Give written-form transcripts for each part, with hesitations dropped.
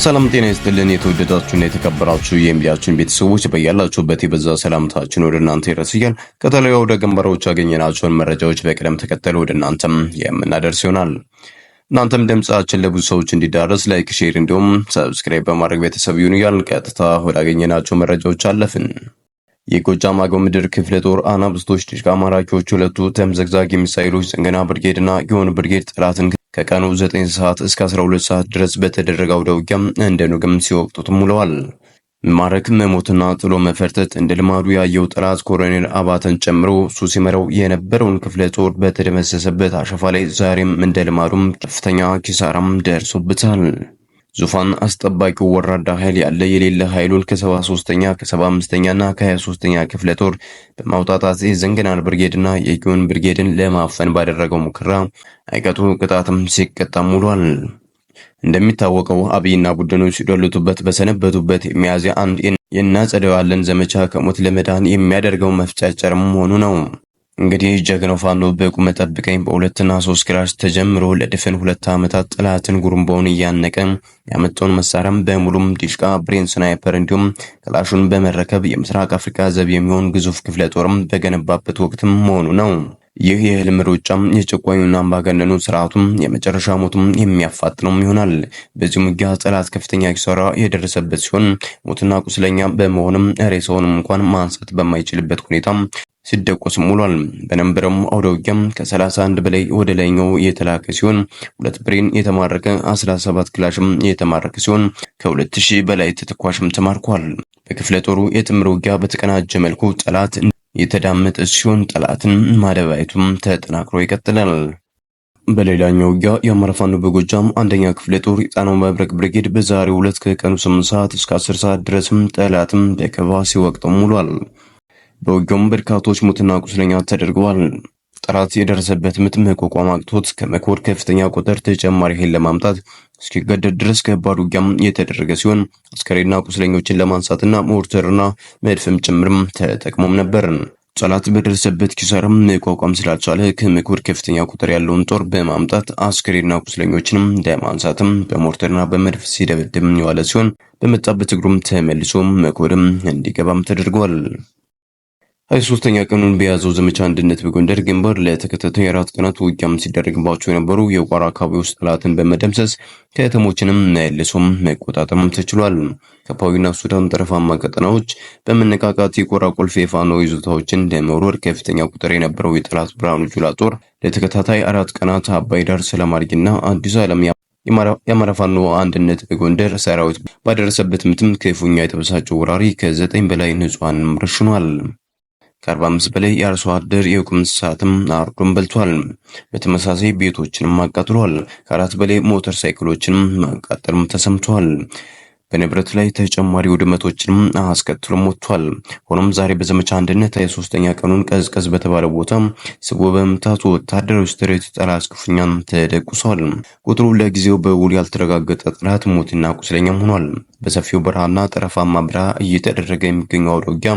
ሰላም ጤና ይስጥልን የተወደዳችሁና የተከበራችሁ የሚዲያችን ቤተሰቦች በያላችሁበት የበዛ ሰላምታችን ወደ እናንተ ይድረሳል። ከተለያዩ ወደ ግንባሮች ያገኘናቸውን መረጃዎች በቅደም ተከተል ወደ እናንተም የምናደርስ ይሆናል። እናንተም ድምጻችን ለብዙ ሰዎች እንዲዳረስ ላይክ፣ ሼር እንዲሁም ሰብስክራይብ በማድረግ ቤተሰብ ይሁኑ እያልን ቀጥታ ወዳገኘናቸው መረጃዎች አለፍን። የጎጃም አገው ምድር ክፍለ ጦር አናብስቶች ዲሽቃ ማራኪዎች ሁለቱ ተምዘግዛጊ ሚሳኤሎች ጽንገና ብርጌድና የሆኑ ብርጌድ ጠላትን ከቀኑ 9 ሰዓት እስከ 12 ሰዓት ድረስ በተደረገው ውጊያ እንደ ኑግም ሲወቅጡት ውለዋል። መማረክ መሞትና ጥሎ መፈርጠጥ እንደ ልማዱ ያየው ጠላት ኮሎኔል አባተን ጨምሮ እሱ ሲመራው የነበረውን ክፍለ ጦር በተደመሰሰበት አሸፋ ላይ ዛሬም እንደ ልማዱም ከፍተኛ ኪሳራም ደርሶበታል። ዙፋን አስጠባቂው ወራዳ ኃይል ያለ የሌለ ኃይሉን ከ73ኛ ከ75ኛና ከ23ኛ ክፍለ ጦር በማውጣጣት የዘንገናን ብርጌድና የጊዮን ብርጌድን ለማፈን ባደረገው ሙከራ አይቀጡ ቅጣትም ሲቀጣም ውሏል። እንደሚታወቀው አብይና ቡድኖች ሲዶልቱበት በሰነበቱበት ሚያዝያ 1 የናጸደዋለን ዘመቻ ከሞት ለመዳን የሚያደርገው መፍጨርጨርም ሆኑ ነው። እንግዲህ ጀግናው ፋኖ በቁመ ጠብቀኝ በ2 እና 3 ክላሽ ተጀምሮ ለድፍን 2 ዓመታት ጠላትን ጉሩምባውን እያነቀ ያመጣውን መሳሪያም በሙሉም ዲሽቃ፣ ብሬን፣ ስናይፐር እንዲሁም ክላሹን በመረከብ የምስራቅ አፍሪካ ዘብ የሚሆን ግዙፍ ክፍለ ጦርም በገነባበት ወቅትም መሆኑ ነው። ይህ የህልም ሩጫም የጨቋኙና አምባገነኑ ስርዓቱም የመጨረሻ ሞቱም የሚያፋጥነው ይሆናል። በዚህ ውጊያ ጠላት ከፍተኛ ኪሳራ የደረሰበት ሲሆን ሞትና ቁስለኛ በመሆንም ሬሳውንም እንኳን ማንሳት በማይችልበት ሁኔታ ሲደቆስም ውሏል። በነበረው አውደ ውጊያም ከ31 በላይ ወደ ላይኛው የተላከ ሲሆን 2 ብሬን የተማረከ 17 ክላሽም የተማረከ ሲሆን ከ2000 በላይ ተተኳሽም ተማርኳል። በክፍለ ጦሩ የጥምር ውጊያ በተቀናጀ መልኩ ጠላት የተዳመጠ ሲሆን ጠላትን ማደባየቱም ተጠናክሮ ይቀጥላል። በሌላኛው ውጊያ የአማራ ፋኖ በጎጃም አንደኛ ክፍለ ጦር የጣናው መብረቅ ብርጌድ በዛሬው ዕለት ከቀኑ 8 ሰዓት እስከ 10 ሰዓት ድረስም ጠላትም በከበባ ሲወቅጥም ውሏል። በውጊያውም በርካቶች ሙትና ቁስለኛ ተደርገዋል። ጠላት የደረሰበት ምት መቋቋም አቅቶት ከመኮር ከፍተኛ ቁጥር ተጨማሪ ኃይል ለማምጣት እስኪገደድ ድረስ ከባድ ውጊያም የተደረገ ሲሆን አስከሬና ቁስለኞችን ለማንሳትና ሞርተርና መድፍም ጭምርም ተጠቅሞም ነበር። ጠላት በደረሰበት ኪሳራም መቋቋም ስላልቻለ ከመኮር ከፍተኛ ቁጥር ያለውን ጦር በማምጣት አስከሬና ቁስለኞችንም ለማንሳትም በሞርተርና በመድፍ ሲደበድም የዋለ ሲሆን በመጣበት እግሩም ተመልሶ መኮርም እንዲገባም ተደርጓል። 23ኛ ቀኑን በያዘው ዘመቻ አንድነት በጎንደር ግንባር ለተከታታይ 4 ቀናት ውጊያም ሲደረግባቸው የነበሩ የቋራ አካባቢዎች ጠላትን በመደምሰስ ከተሞችንም መልሶም መቆጣጠርም ተችሏል። ከፓዊና ሱዳን ጠረፋማ ቀጠናዎች በመነቃቃት የቋራ ቁልፍ የፋኖ ይዞታዎችን ለመውረር ከፍተኛ ቁጥር የነበረው የጠላት ብርሃኑ ጁላ ጦር ለተከታታይ 4 ቀናት አባይ ዳር፣ ሰላማርጊና አዲስ ዓለም የአማራ ፋኖ አንድነት በጎንደር ሰራዊት ባደረሰበት ምትም ክፉኛ የተበሳጨው ወራሪ ከ9 በላይ ንጹሃንም ረሽኗል። ከ45 በላይ የአርሶ አደር የቁም እንስሳትም አርዶም በልቷል። በተመሳሳይ ቤቶችንም አቃጥሏል። ከ4 በላይ ሞተር ሳይክሎችንም ማቃጠልም ተሰምቷል። በንብረት ላይ ተጨማሪ ውድመቶችንም አስከትሎም ወጥቷል። ሆኖም ዛሬ በዘመቻ አንድነት 23ኛ ቀኑን ቀዝቀዝ በተባለ ቦታ ስቦ በመምታቱ ወታደራዊ ስትሬት ጠላት ክፉኛም ተደቁሷል። ቁጥሩ ለጊዜው በውል ያልተረጋገጠ ጠላት ሞትና ቁስለኛም ሆኗል። በሰፊው በረሃና ጠረፋማ በረሃ እየተደረገ የሚገኘው አውደ ውጊያ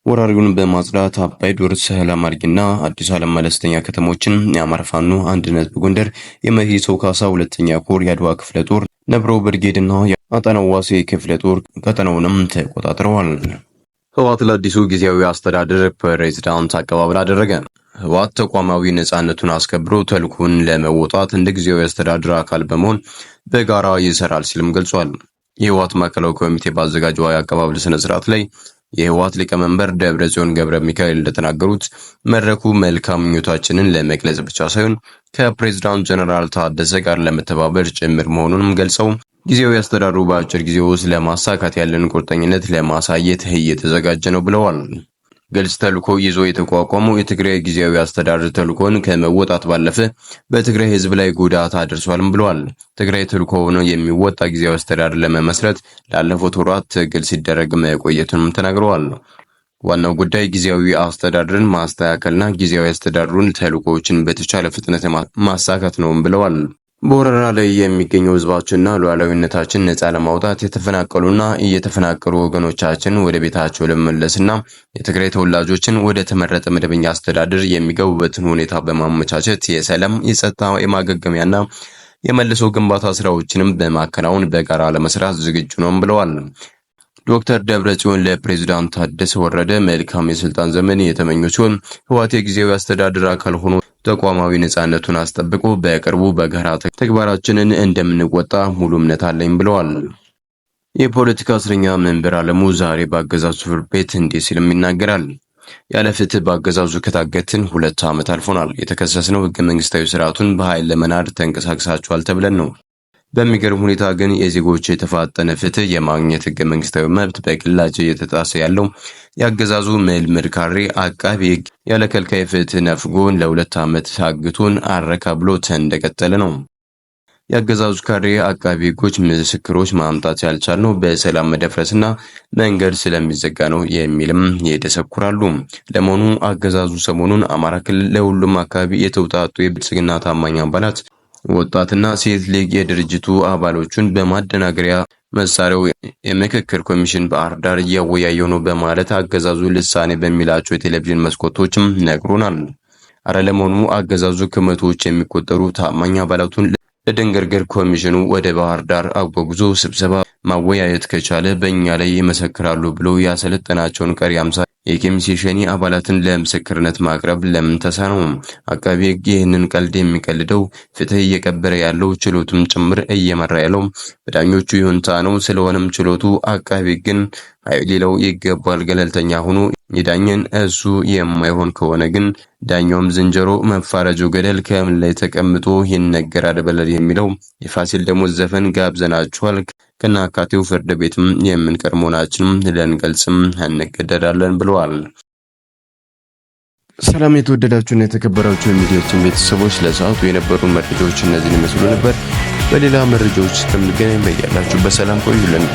ወራሪውን በማጽዳት አባይ ዶር፣ ሰላማርጊና አዲስ ዓለም መለስተኛ ከተሞችን የአማራ ፋኖ አንድነት በጎንደር የመይሰው ካሳ 2ኛ ኮር የአድዋ ክፍለ ጦር ነብሮ ብርጌድና የአጣናው ዋሴ ክፍለ ጦር ቀጠናውንም ተቆጣጥረዋል። ህወሓት ለአዲሱ ጊዜያዊ አስተዳደር ፕሬዝዳንት አቀባበል አደረገ። ህወሓት ተቋማዊ ነጻነቱን አስከብሮ ተልዕኮውን ለመወጣት እንደ ጊዜያዊ አስተዳደር አካል በመሆን በጋራ ይሰራል ሲልም ገልጿል። የህወሓት ማዕከላዊ ኮሚቴ ባዘጋጀው የአቀባበል ስነ ስርዓት ላይ የህወሓት ሊቀመንበር ደብረጽዮን ገብረ ሚካኤል እንደተናገሩት መድረኩ መልካም ምኞታችንን ለመግለጽ ብቻ ሳይሆን ከፕሬዝዳንት ጀነራል ታደሰ ጋር ለመተባበር ጭምር መሆኑንም ገልጸው ጊዜያዊ አስተዳደሩ በአጭር ጊዜ ውስጥ ለማሳካት ያለን ቁርጠኝነት ለማሳየት እየተዘጋጀ ነው ብለዋል። ግልጽ ተልዕኮ ይዞ የተቋቋመው የትግራይ ጊዜያዊ አስተዳደር ተልዕኮን ከመወጣት ባለፈ በትግራይ ህዝብ ላይ ጉዳት አድርሷልም ብለዋል። ትግራይ ተልዕኮውን የሚወጣ ጊዜያዊ አስተዳደር ለመመስረት ላለፉት ወራት ትግል ሲደረግ መቆየቱንም ተናግረዋል። ዋናው ጉዳይ ጊዜያዊ አስተዳደርን ማስተካከልና ጊዜያዊ አስተዳደሩን ተልዕኮዎችን በተቻለ ፍጥነት ማሳካት ነው ብለዋል። በወረራ ላይ የሚገኘው ህዝባችንና ሉዓላዊነታችን ነፃ ለማውጣት የተፈናቀሉና እየተፈናቀሉ ወገኖቻችን ወደ ቤታቸው ለመመለስና የትግራይ ተወላጆችን ወደ ተመረጠ መደበኛ አስተዳደር የሚገቡበትን ሁኔታ በማመቻቸት የሰላም፣ የጸጥታ፣ የማገገሚያና የመልሶ ግንባታ ስራዎችንም በማከናወን በጋራ ለመስራት ዝግጁ ነው ብለዋል። ዶክተር ደብረጽዮን ለፕሬዝዳንት ታደሰ ወረደ መልካም የስልጣን ዘመን የተመኙ ሲሆን ህወሓት የጊዜያዊ አስተዳደር አካል ሆኖ ተቋማዊ ነጻነቱን አስጠብቆ በቅርቡ በጋራ ተግባራችንን እንደምንወጣ ሙሉ እምነት አለኝ ብለዋል። የፖለቲካ እስረኛ መንበር አለሙ ዛሬ በአገዛዙ ፍርድ ቤት እንዲህ ሲልም ይናገራል። ያለ ፍትህ በአገዛዙ ከታገትን 2 ዓመት አልፎናል። የተከሰስነው ህገ መንግስታዊ ስርዓቱን በኃይል ለመናድ ተንቀሳቅሳችኋል ተብለን ነው። በሚገርም ሁኔታ ግን የዜጎች የተፋጠነ ፍትህ የማግኘት ህገ መንግስታዊ መብት በግላጭ እየተጣሰ ያለው የአገዛዙ ምልምል ካሬ አቃቢ ህግ ያለ ከልካይ ፍትህ ነፍጎን ለ2 ዓመት ታግቶን አረካ ብሎ እንደቀጠለ ነው። የአገዛዙ ካሬ አቃቢ ህጎች ምስክሮች ማምጣት ያልቻልነው በሰላም መደፍረስና መንገድ ስለሚዘጋ ነው የሚልም ይደሰኩራሉ። ለመሆኑ አገዛዙ ሰሞኑን አማራ ክልል ለሁሉም አካባቢ የተውጣጡ የብልጽግና ታማኝ አባላት ወጣትና ሴት ሊግ የድርጅቱ አባሎቹን በማደናገሪያ መሳሪያው የምክክር ኮሚሽን ባህር ዳር እያወያየው ነው በማለት አገዛዙ ልሳኔ በሚላቸው የቴሌቪዥን መስኮቶችም ነግሮናል። አረ ለመሆኑ አገዛዙ ከመቶዎች የሚቆጠሩ ታማኝ አባላቱን ለድንግርግር ኮሚሽኑ ወደ ባህር ዳር አጓጉዞ ስብሰባ ማወያየት ከቻለ በእኛ ላይ ይመሰክራሉ ብሎ ያሰለጠናቸውን ቀሪ 50 የኬሚሴ ሸኔ አባላትን ለምስክርነት ማቅረብ ለምን ተሳነው? አቃቤ ሕግ ይህንን ቀልድ የሚቀልደው ፍትህ እየቀበረ ያለው ችሎቱም ጭምር እየመራ ያለው በዳኞቹ ይሁንታ ነው። ስለሆነም ችሎቱ አቃቤ ሕግን ሊለው ይገባል። ገለልተኛ ሆኖ የዳኘን እሱ የማይሆን ከሆነ ግን ዳኛውም ዝንጀሮ መፋረጁ ገደል ከምን ላይ ተቀምጦ ይነገራል በለል የሚለው የፋሲል ደሞዝ ዘፈን ጋብዘናችኋል። ከናካቴው ፍርድ ቤትም የምንቀር መሆናችንም ልንገልጽም እንገደዳለን ብለዋል። ሰላም የተወደዳችሁና የተከበራችሁ የሚዲያችን ቤተሰቦች ለሰዓቱ የነበሩ መረጃዎች እነዚህን ይመስሉ ነበር። በሌላ መረጃዎች እስከምንገናኝ በያላችሁበት ሰላም ቆዩልን።